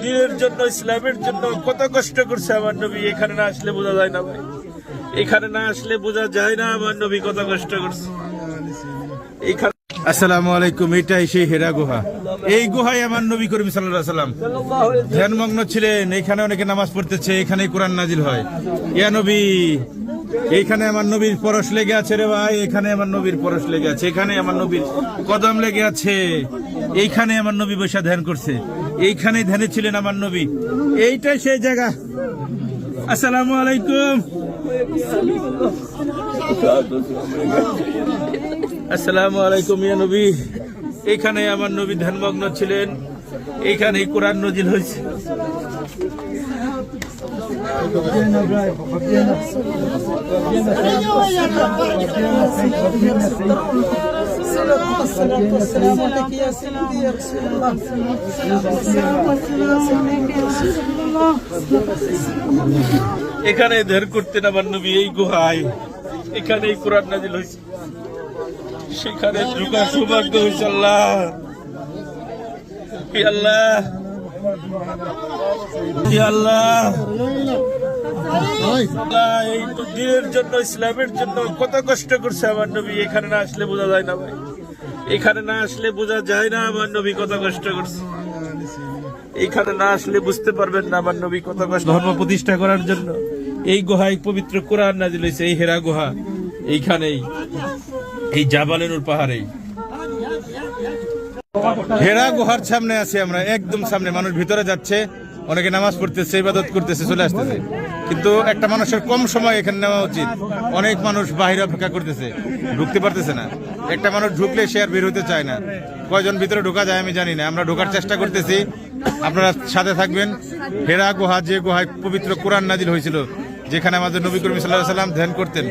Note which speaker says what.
Speaker 1: দিনের জন্য, ইসলামের জন্য কত কষ্ট করছে আমার নবী। এখানে না আসলে বোঝা যায় না ভাই, এখানে না আসলে বোঝা যায় না আমার নবী কত কষ্ট করছে এখানে।
Speaker 2: আসসালামু আলাইকুম। এটাই সেই হেরা গুহা। এই গুহায় আমার নবী করিম সাল্লাল্লাহু আলাইহি সাল্লাম ধ্যানমগ্ন ছিলেন। এখানে অনেকে নামাজ পড়তেছে, এখানেই কোরআন নাজিল হয়। ইয়া নবী, এইখানে আমার নবীর পরশ লেগে আছে রে ভাই, এখানে আমার নবীর পরশ লেগে আছে, এখানে আমার নবীর কদম লেগে আছে, এইখানে আমার নবী বসে ধ্যান করছে, এইখানে ধ্যানে ছিলেন আমার নবী। এইটাই সেই জায়গা। আসসালামু আলাইকুম। আসসালামু আলাইকুম ইয়া নবী। এইখানে আমার নবী ধ্যানমগ্ন ছিলেন, এইখানেই কোরআন নাজিল হয়েছে। এখানে ধ্যান করতেন আমার নবী, এই গুহায়, এখানেই কোরআন নাজিল হয়েছে, সেখানে ঢোকার সৌভাগ্য হয়েছে। আল্লাহ, আল্লাহ, আল্লাহ, এই দিনের জন্য, ইসলামের জন্য কত কষ্ট করছে আমার নবী। এখানে না আসলে বোঝা যায় না ভাই, এখানে না আসলে বোঝা যায় না আমার নবী কত কষ্ট করছে। এইখানে না আসলে বুঝতে পারবেন না আমার নবী কত কষ্ট। ধর্ম প্রতিষ্ঠা করার জন্য এই গুহায় পবিত্র কোরআন নাজিল হয়েছে, এই হেরা গুহা, এইখানেই, এই জাবালে নূর পাহাড়েই। হেরা গুহার সামনে আছি আমরা, একদম সামনে। মানুষ ভিতরে যাচ্ছে, অনেকে নামাজ পড়তেছে, ইবাদত করতেছে, চলে আসতেছে। কিন্তু একটা মানুষের কম সময় এখানে নেওয়া উচিত। অনেক মানুষ বাইরে অপেক্ষা করতেছে, ঢুকতে পারতেছে না। একটা মানুষ ঢুকলে সে আর বের হতে চায় না। কয়জন ভিতরে ঢোকা যায় আমি জানি না, আমরা ঢোকার চেষ্টা করতেছি, আপনারা সাথে থাকবেন। হেরা গুহা, যে গুহায় পবিত্র কোরআন নাজিল হয়েছিল, যেখানে আমাদের নবী করিম সাল্লাল্লাহু আলাইহি ওয়াসাল্লাম ধ্যান করতেন।